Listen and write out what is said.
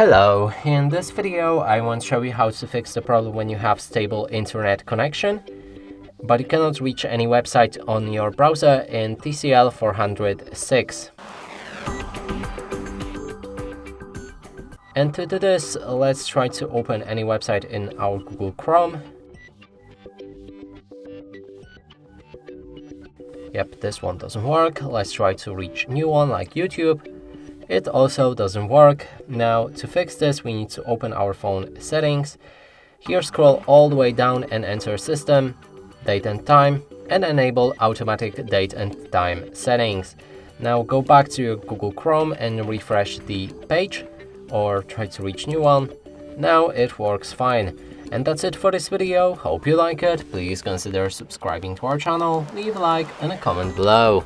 Hello, in this video I want to show you how to fix the problem when you have stable internet connection, but you cannot reach any website on your browser in TCL 406. And to do this, let's try to open any website in our Google Chrome. Yep, this one doesn't work. Let's try to reach a new one like YouTube. It also doesn't work. Now, to fix this, we need to open our phone settings. Here, scroll all the way down and enter System, Date and Time, and enable Automatic Date and Time settings. Now, go back to your Google Chrome and refresh the page, or try to reach new one. Now it works fine. And that's it for this video. Hope you like it. Please consider subscribing to our channel, leave a like and a comment below.